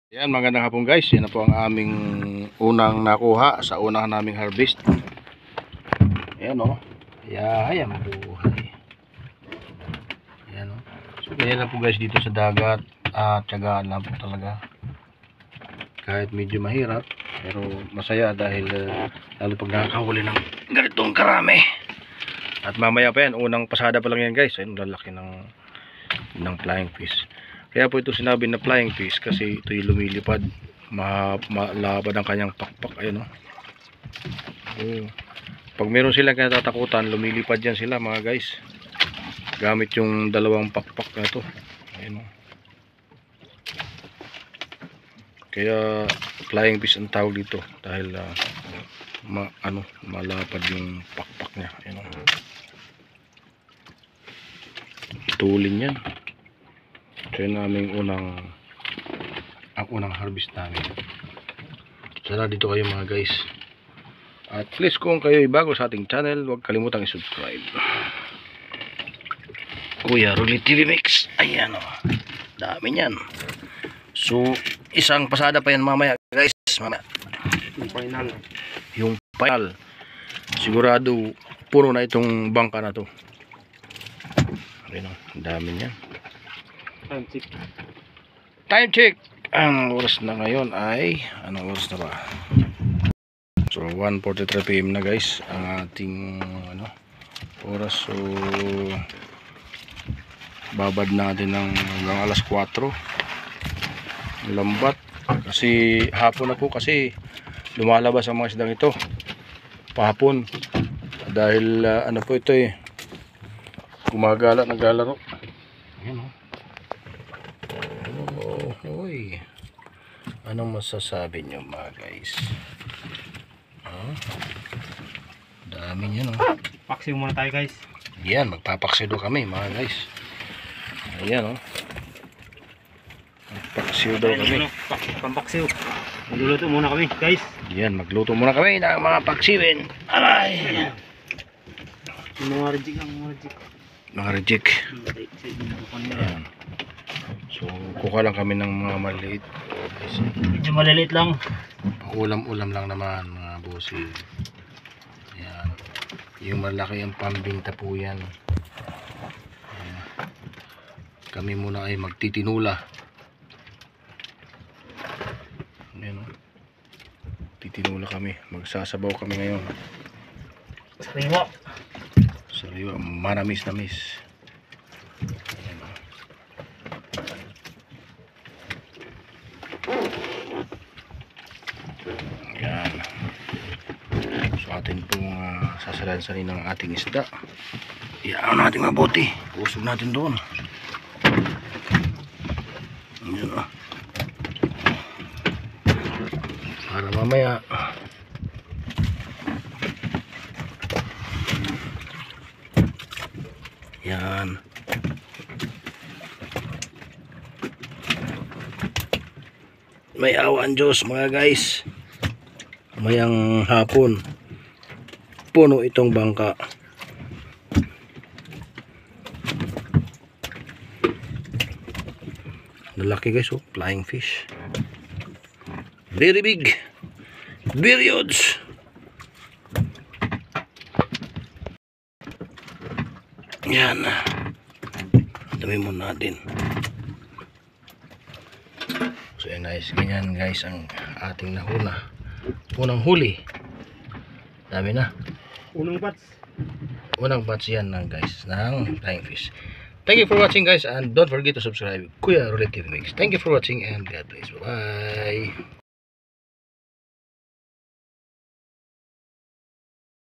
Yan, magandang hapon guys. Yan na po ang aming unang nakuha sa unang naming harvest. Ayan o. Ayan, buhay. Ayan o. So ganyan lang po guys dito sa dagat. Tiyagaan lang po talaga. Kahit medyo mahirap, pero masaya dahil lalo pag nakakahuli ng ganitong karami. At mamaya pa yan, unang pasada pa lang yan guys. Ayun, lalaki ng flying fish. Kaya po ito sinabi na flying fish kasi ito yung lumilipad, malapad ang kanyang pakpak. Ayun, pag meron silang kinatatakutan, lumilipad yan sila mga guys, gamit yung dalawang pakpak na ito. Ayun, kaya flying fish ang tawag dito dahil malapad yung pakpak niya. Ayun, itulin yan. Ito yung naming unang harvest namin. Sana dito kayo mga guys. At please kung kayo ay bago sa ating channel, huwag kalimutang i-subscribe. Kuya Rolly TV Mix. Ayan o. Dami yan. So isang pasada pa yan mamaya guys. Mamaya. Yung final. Sigurado puno na itong bangka na to. Ayan o. Dami yan. Time check. Ang oras na ngayon ay anong oras na ba? So 1:43 PM na guys ang ating oras. So babad natin ng hanggang alas 4. Lambat kasi hapon na po, kasi lumalabas ang mga isdang ito pahapon dahil po ito gumagala, naglalaro. Ayan Hoy, anong masasabi nyo mga guys? Dami nyo Paksiw muna tayo guys. Yan, magpapaksiw daw kami mga guys. Ayan magpaksiw daw kami. Pampaksiw. Magluluto muna kami guys. Yan, magluto muna kami ng mga paksiwin. Aray! Mga rejik lang, mga rejik. Ayan. So kuha lang kami ng mga maliit. Medyo maliliit lang. Ulam-ulam lang naman mga bossy. Ayan. Yung malaki ang pambinta po yan. Ayan. Kami muna ay magtitinula. Ayan, titinula kami. Magsasabaw kami ngayon. Sariwa. Manamis-namis. Ayan. So atin pong sasalansanin ng ating isda. Iyan natin mabuti. Usog natin doon. Ayan para mamaya yan may awan Diyos mga guys, mayang hapon puno itong bangka. Lalaki guys, flying fish, very big, very huge. Yan, dami mo natin. So nice, ganyan guys ang ating nahuna. Unang huli. Dami na. Unang batch yan guys ng flying fish. Thank you for watching guys, and don't forget to subscribe Kuya Rolly TV Mix. Thank you for watching and God bless. Bye bye.